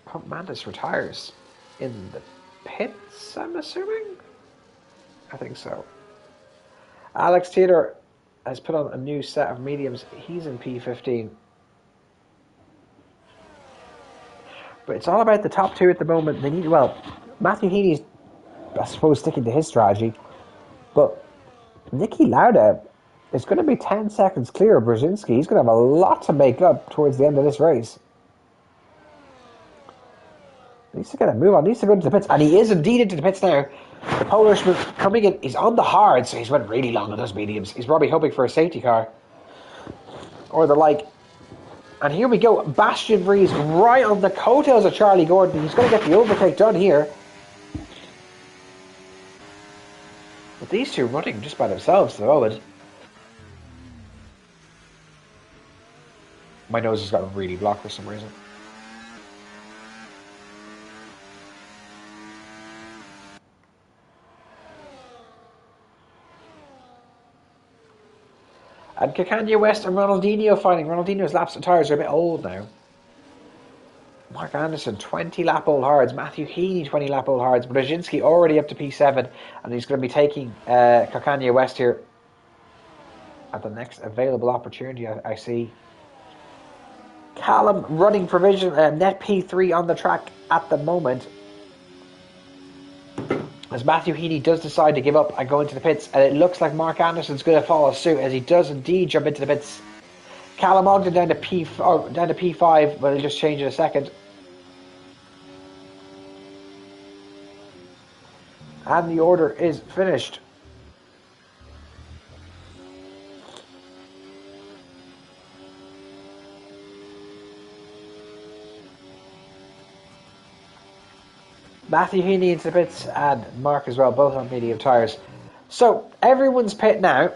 Pump Mantis retires in the pits, I'm assuming? I think so. Alex Taylor has put on a new set of mediums. He's in P15. But it's all about the top 2 at the moment. They need, Matthew Heaney's, I suppose, sticking to his strategy. But Niki Lauda is going to be 10 seconds clear of Brzezinski. He's going to have a lot to make up towards the end of this race. He needs to get a move on. He needs to go into the pits. And he is indeed into the pits now. The Polishman coming in. He's on the hard, so he's went really long on those mediums. He's probably hoping for a safety car. Or the like. And here we go. Bastian Vries right on the coattails of Charlie Gordon. He's going to get the overtake done here. But these two running just by themselves at the moment. My nose has got really blocked for some reason. And Kanye West and Ronaldinho fighting. Ronaldinho's laps and tyres are a bit old now. Mark Anderson, 20 lap old hards. Matthew Heaney, 20 lap old hards. Brzezinski already up to P7. And he's going to be taking Kanye West here at the next available opportunity. I see Callum running provision, net P3 on the track at the moment. As Matthew Heaney does decide to give up and go into the pits, and it looks like Mark Anderson's going to follow suit as he does indeed jump into the pits. Callum Ogden down to P5, but he'll just change in a second. And the order is finished. Matthew Heaney into the pits and Mark as well, both on medium tyres. So everyone's pit now.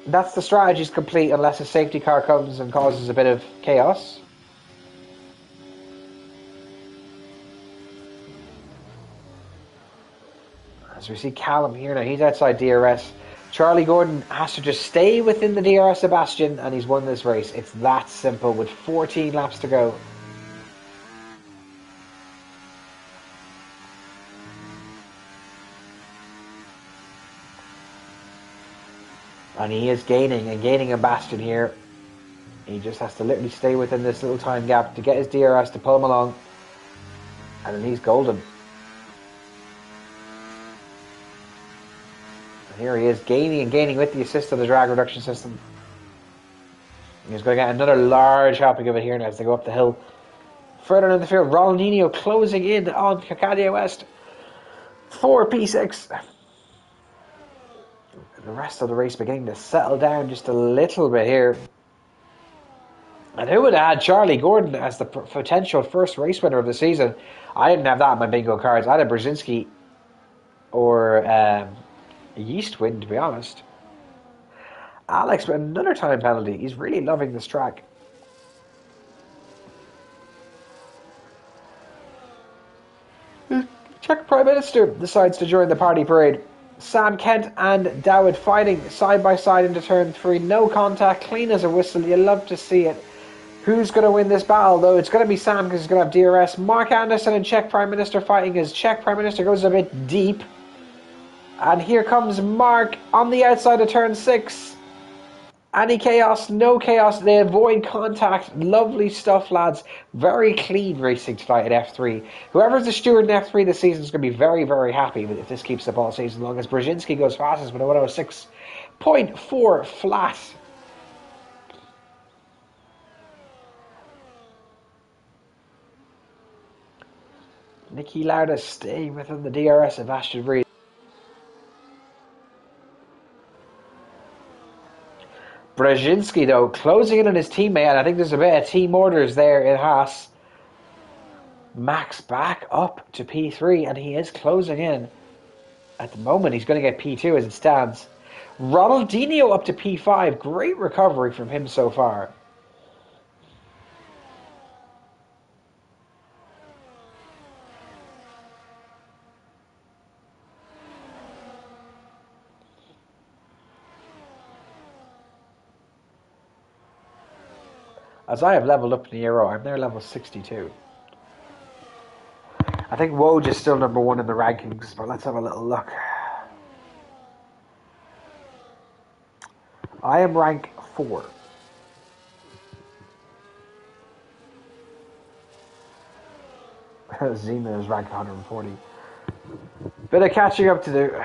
That's the strategy's complete unless a safety car comes and causes a bit of chaos. As we see Callum here now, he's outside DRS. Charlie Gordon has to just stay within the DRS Sebastian and he's won this race. It's that simple with 14 laps to go. And he is gaining a Bastion here. He just has to literally stay within this little time gap to get his DRS to pull him along. And then he's golden. And here he is gaining with the assist of the drag reduction system. He's going to get another large helping of it here now as they go up the hill. Further in the field, Ronaldinho closing in on Kanye West for P6. The rest of the race beginning to settle down just a little bit here. And who would have had Charlie Gordon as the potential first race winner of the season? I didn't have that in my bingo cards. I had Brzezinski or Yeast win, to be honest. Alex with another time penalty. He's really loving this track. The Czech Prime Minister decides to join the party parade. Sam Kent and Dawid fighting side by side into turn 3. No contact, clean as a whistle. You love to see it. Who's going to win this battle, though? It's going to be Sam because he's going to have DRS. Mark Anderson and Czech Prime Minister fighting as Czech Prime Minister goes a bit deep. And here comes Mark on the outside of turn 6. Any chaos, no chaos. They avoid contact. Lovely stuff, lads. Very clean racing tonight at F3. Whoever's the steward in F3 this season is going to be very, very happy if this keeps up all season long, as Brzezinski goes fastest with a 106.4 flat. Nicky Lauda staying within the DRS of Ashton Reed. Brzezinski, though, closing in on his teammate, and I think there's a bit of team orders there in Haas. Max back up to P3, and he is closing in. At the moment, he's going to get P2 as it stands. Ronaldinho up to P5. Great recovery from him so far. As I have leveled up in the Ero, I'm there level 62. I think Woj is still number 1 in the rankings, but let's have a little look. I am rank 4. Zima is rank 140. Bit of catching up to do.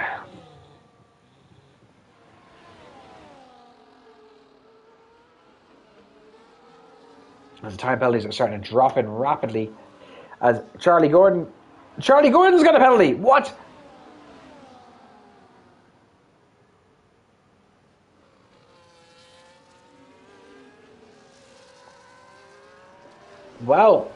As the time penalties are starting to drop in rapidly. As Charlie Gordon's got a penalty. What? Well,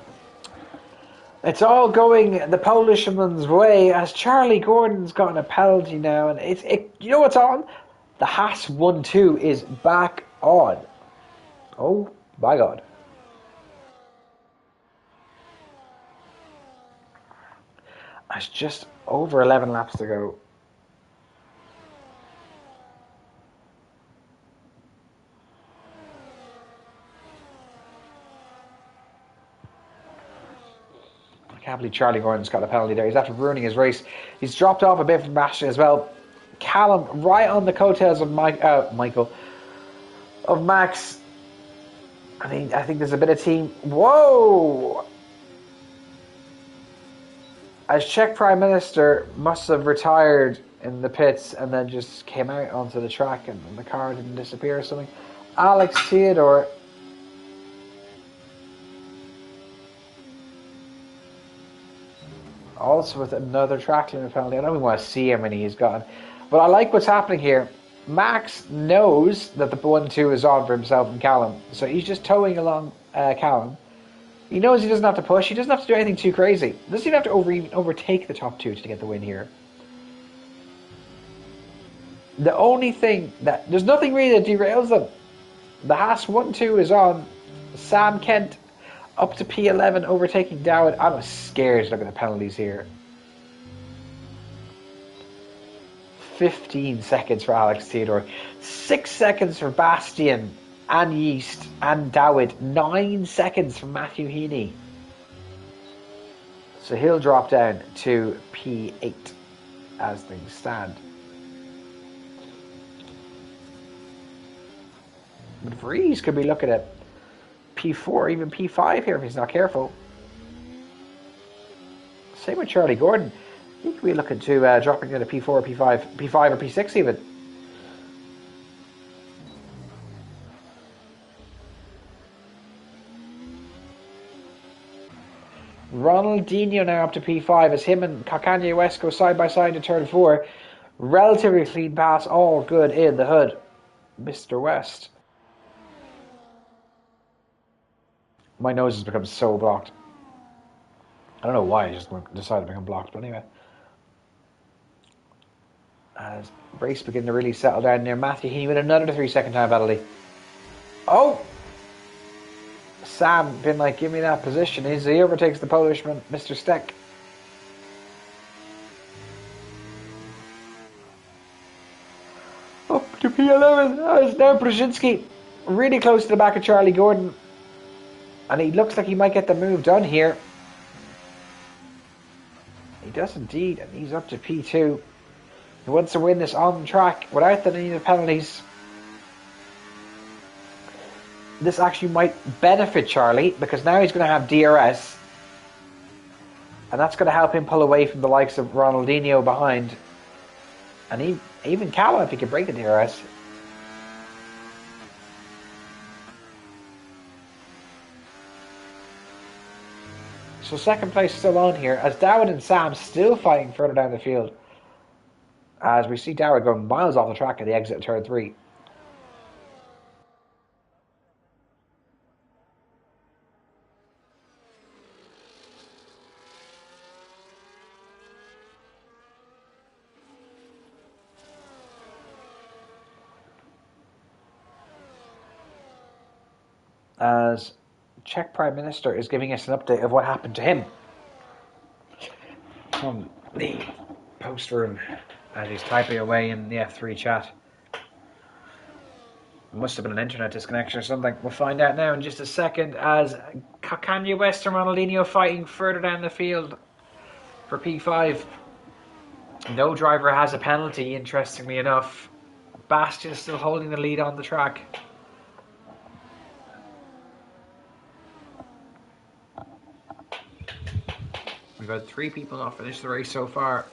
It's all going the Polishman's way as Charlie Gordon's gotten a penalty now, and you know what's on? The Haas 1-2 is back on. Oh my god. It's just over 11 laps to go. I can't believe Charlie Gordon's got a penalty there. He's after ruining his race. He's dropped off a bit from Bastian as well. Callum right on the coattails of Michael. Of Max. I think there's a bit of team. Whoa! As Czech Prime Minister must have retired in the pits and then just came out onto the track and the car didn't disappear or something. Alex Theodore. Also with another track limit penalty. I don't even want to see how many he's gotten. But I like what's happening here. Max knows that the 1-2 is on for himself and Callum. So he's just towing along Callum. He knows he doesn't have to push. He doesn't have to do anything too crazy. He doesn't even have to even overtake the top two to get the win here. The only thing there's nothing really that derails them. The Haas 1-2 is on. Sam Kent up to P11 overtaking Dowd. I'm scared looking at the penalties here. 15 seconds for Alex Theodore. 6 seconds for Bastian and Yeast and Dowd. 9 seconds from Matthew Heaney. So he'll drop down to P8 as things stand. But Vries could be looking at P4, even P5 here if he's not careful. Same with Charlie Gordon. He could be looking to dropping into P4 or P5 or P6 even. Ronaldinho now up to P5 as him and Kanye West go side by side to turn 4. Relatively clean pass, all good in the hood. Mr. West. My nose has become so blocked. I don't know why I just decided to become blocked, but anyway. As race begin to really settle down near Matthew Heaney with another 3-second time penalty. Oh! Sam been like, give me that position. He overtakes the Polishman, Mr. Steck. Up to P11 as now Brzezinski really close to the back of Charlie Gordon. And he looks like he might get the move done here. He does indeed, and he's up to P2. He wants to win this on track without the need of penalties. This actually might benefit Charlie because now he's going to have DRS. And that's going to help him pull away from the likes of Ronaldinho behind. And even Callum if he can break the DRS. So second place still on here as Dowd and Sam still fighting further down the field. As we see Dowd going miles off the track at the exit of turn 3. As Czech Prime Minister is giving us an update of what happened to him from the post room as he's typing away in the F3 chat. It must have been an internet disconnection or something. We'll find out now in just a second as Kanye West and Ronaldinho fighting further down the field for P5. No driver has a penalty, interestingly enough. Bastian is still holding the lead on the track. We've had 3 people not finish the race so far.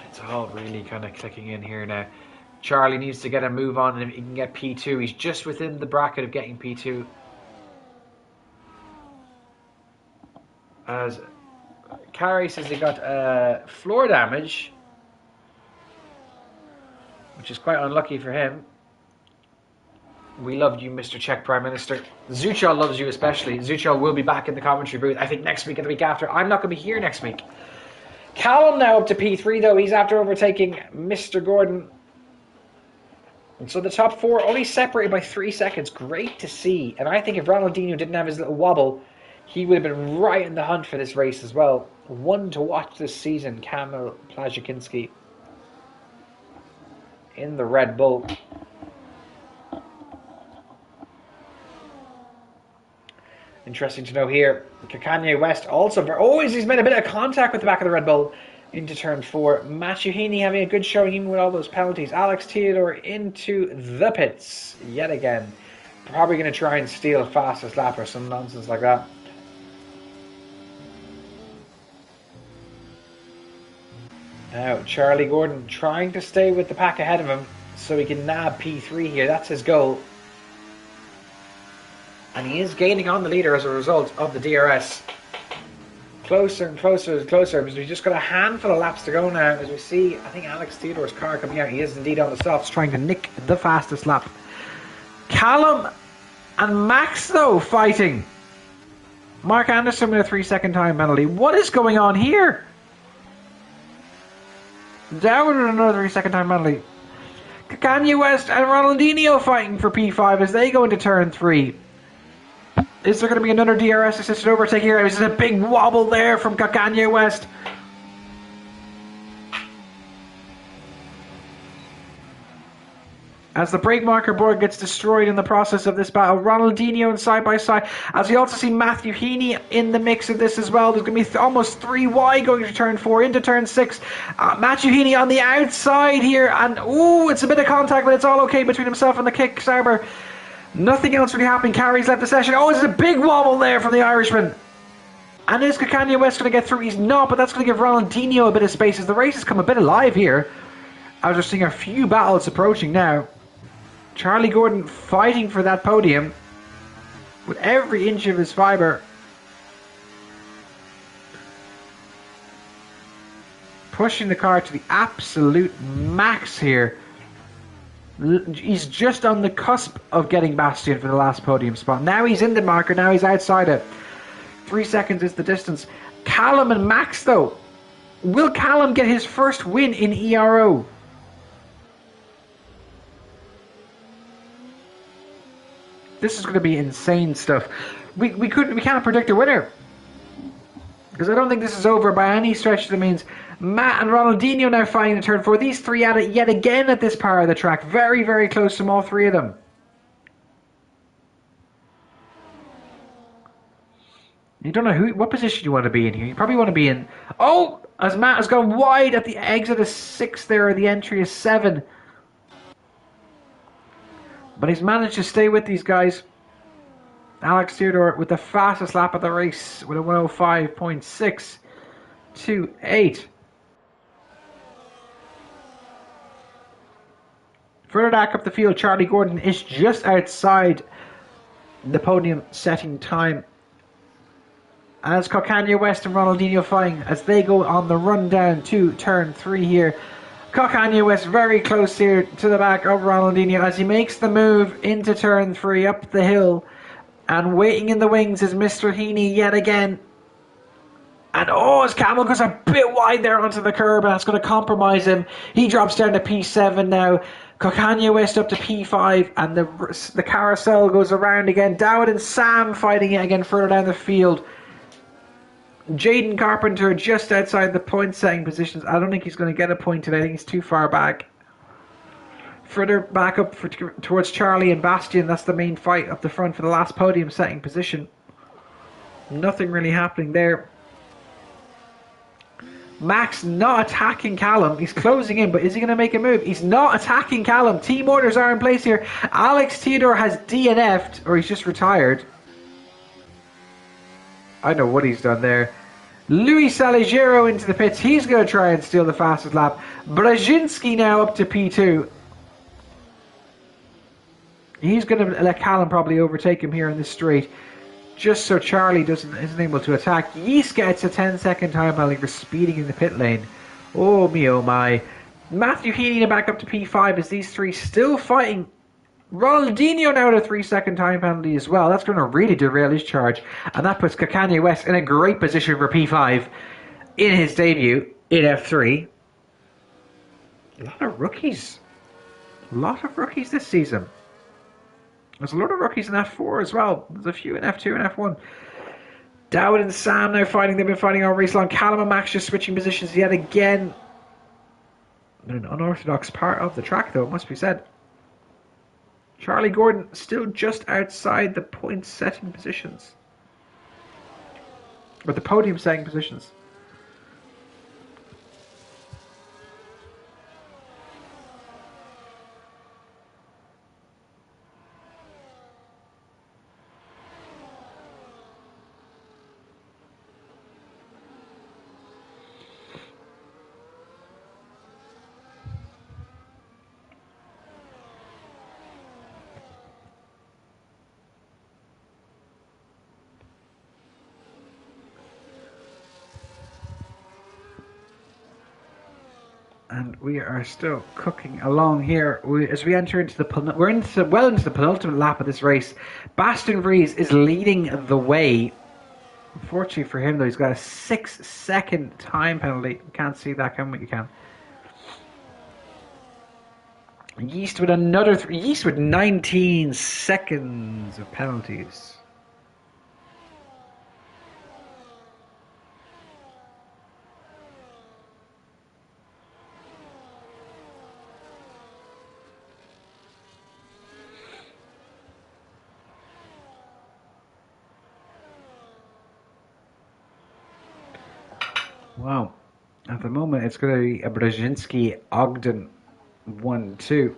It's all really kind of clicking in here now. Charlie needs to get a move on and if he can get P2. He's just within the bracket of getting P2. As Carey says he got floor damage. which is quite unlucky for him. We loved you, Mr. Czech Prime Minister. Zuchal loves you especially. Zuchal will be back in the commentary booth, I think, next week or the week after. I'm not going to be here next week. Callum now up to P3, though. He's after overtaking Mr. Gordon. And so the top four only separated by 3 seconds. Great to see. And I think if Ronaldinho didn't have his little wobble, he would have been right in the hunt for this race as well. One to watch this season, Kamil Plazikinski in the Red Bull. Interesting to know here, Kanye West also, he's made a bit of contact with the back of the Red Bull into turn 4. Matthew Heaney having a good showing even with all those penalties. Alex Theodore into the pits yet again. Probably going to try and steal fastest lap or some nonsense like that. Now, Charlie Gordon trying to stay with the pack ahead of him so he can nab P3 here. That's his goal. And he is gaining on the leader as a result of the DRS. Closer and closer and closer, because we've just got a handful of laps to go now. As we see, I think Alex Theodore's car coming out. He is indeed on the softs, trying to nick the fastest lap. Callum and Max, though, fighting. Mark Anderson with a 3-second time penalty. What is going on here? Down with another 3-second time penalty. Kanye West and Ronaldinho fighting for P5 as they go into turn 3. Is there going to be another DRS assisted overtake here? There's a big wobble there from Kanye West. As the brake marker board gets destroyed in the process of this battle, Ronaldinho and side by side. As we also see Matthew Heaney in the mix of this as well. There's going to be almost 3 wide going to turn 4 into turn 6. Matthew Heaney on the outside here, and it's a bit of contact, but it's all okay between himself and the kick-starter. Nothing else really happening. Carey's left the session. It's a big wobble there from the Irishman. And is Kanye West going to get through? He's not, but that's going to give Ronaldinho a bit of space as the race has come a bit alive here. I was just seeing a few battles approaching now. Charlie Gordon fighting for that podium with every inch of his fibre. Pushing the car to the absolute max here. He's just on the cusp of getting Bastian for the last podium spot. Now he's in the marker, now he's outside it. 3 seconds is the distance. Callum and Max, though. Will Callum get his first win in ERO? This is going to be insane stuff. We can't predict a winner, because I don't think this is over by any stretch of the means. Matt and Ronaldinho now fighting the turn 4. These three at it yet again at this part of the track. Very, very close from all three of them. You don't know what position you want to be in here. You probably want to be in... as Matt has gone wide at the exit of 6 there, the entry is 7. But he's managed to stay with these guys. Alex Theodore with the fastest lap of the race with a 105.628. Further back up the field, Charlie Gordon is just outside the podium setting time. As Kanye West and Ronaldinho fighting as they go on the run down to turn 3 here. Kanye West very close here to the back of Ronaldinho as he makes the move into turn 3 up the hill. And waiting in the wings is Mr. Heaney yet again. And his camel goes a bit wide there onto the curb, and that's going to compromise him. He drops down to P7 now. Kanye West up to P5, and the carousel goes around again. Dowd and Sam fighting it again further down the field. Jaden Carpenter just outside the point setting positions. I don't think he's going to get a point today. I think he's too far back. Further back up towards Charlie and Bastian. That's the main fight up the front for the last podium setting position. Nothing really happening there. Max not attacking Callum. He's closing in, but is he going to make a move? He's not attacking Callum. Team orders are in place here. Alex Theodore has DNF'd, or he's just retired. I know what he's done there. Luis Saligero into the pits. He's going to try and steal the fastest lap. Brzezinski now up to P2. He's going to let Callum probably overtake him here in the straight, just so Charlie isn't able to attack. Yeast gets a 10-second time penalty for speeding in the pit lane. Oh me, oh my. Matthew Heaney back up to P5 as these three still fighting. Ronaldinho now at a 3-second time penalty as well. That's going to really derail his charge. And that puts Kanye West in a great position for P5 in his debut in F3. A lot of rookies. A lot of rookies this season. There's a lot of rookies in F4 as well. There's a few in F2 and F1. Dowd and Sam now fighting. They've been fighting all race long. Callum and Max just switching positions yet again. An unorthodox part of the track, though, it must be said. Charlie Gordon still just outside the point-setting positions. Or the podium-setting positions. And we are still cooking along here as we enter into we're well into the penultimate lap of this race. Bastian Vries is leading the way. Unfortunately for him, though, he's got a 6-second time penalty. You can't see that, can we? You can. Yeast with another Yeast with 19 seconds of penalties. Wow. At the moment, it's going to be a Brzezinski-Ogden 1-2.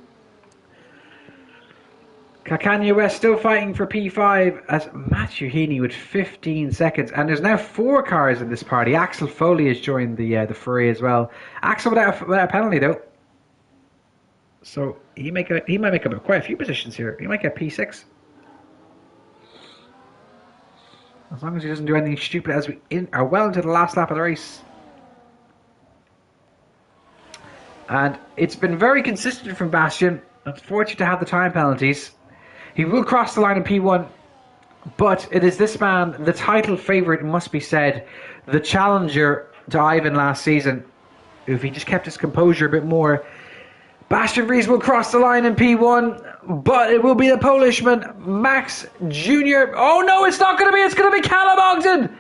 Kanye West still fighting for P5 as Matthew Heaney with 15 seconds. And there's now 4 cars in this party. Axel Foley has joined the fray as well. Axel without a penalty, though. So he might make up quite a few positions here. He might get P6. As long as he doesn't do anything stupid as we are well into the last lap of the race. And it's been very consistent from Bastian. Unfortunate to have the time penalties. He will cross the line in P1. But it is this man, the title favourite, must be said. The challenger to Ivan last season. If he just kept his composure a bit more. Bastian Vries will cross the line in P1. But it will be the Polishman, Max Jr. Oh no, it's not going to be. It's going to be Callum Ogden.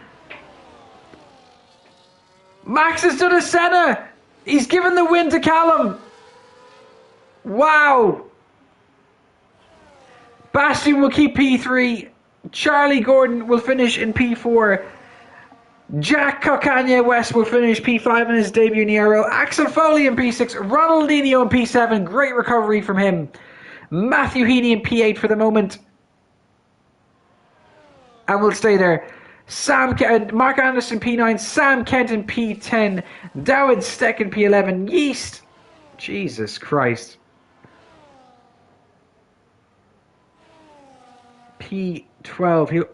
Max has done a Senna. He's given the win to Callum. Wow. Bastian will keep P3. Charlie Gordon will finish in P4. Jack Kanye West will finish P5 in his debut in Ero. Axel Foley in P6. Ronaldinho in P7. Great recovery from him. Matthew Heaney in P8 for the moment. And we'll stay there. Mark Anderson P9, Sam Kent in P10, Dowd Steck in P11, Yeast. Jesus Christ. P12.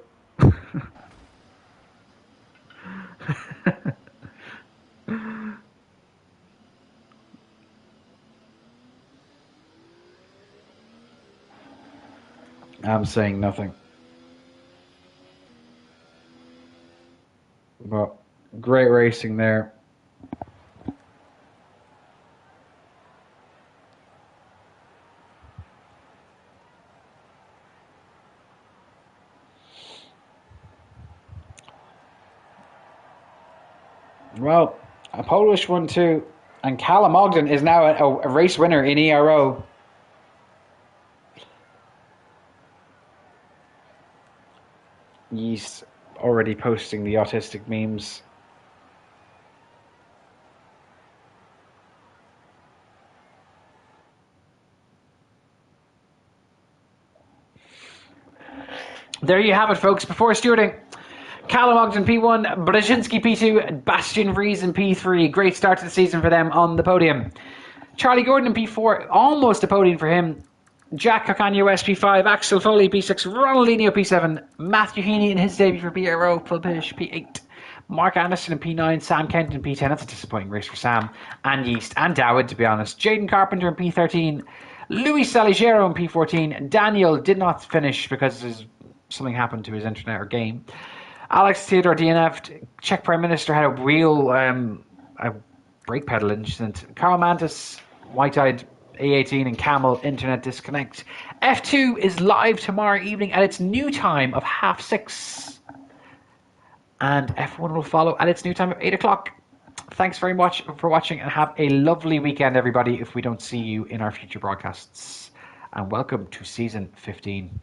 I'm saying nothing. But great racing there. Well, a Polish 1-2, and Callum Ogden is now a race winner in ERO. Yeast already posting the autistic memes. There you have it, folks. Before stewarding, Callum Ogden P1, Brzezinski P2, Bastian Vries in P3. Great start to the season for them on the podium. Charlie Gordon in P4, almost a podium for him. Jack Kanye West P5, Axel Foley P6, Ronaldinho P7, Matthew Heaney in his debut for Ero, full finish P8. Mark Anderson in P9, Sam Kent in P10. That's a disappointing race for Sam and Yeast and Dowd, to be honest. Jaden Carpenter in P13. Louis Saligero in P14. Daniel did not finish because something happened to his internet or game. Alex Theodore DNF'd. Czech Prime Minister had a real a brake pedal incident. Carl Mantis, White-Eyed A18 and Camel internet disconnect. F2 is live tomorrow evening at its new time of 6:30. And F1 will follow at its new time of 8 o'clock. Thanks very much for watching and have a lovely weekend, everybody, if we don't see you in our future broadcasts. And welcome to Season 15.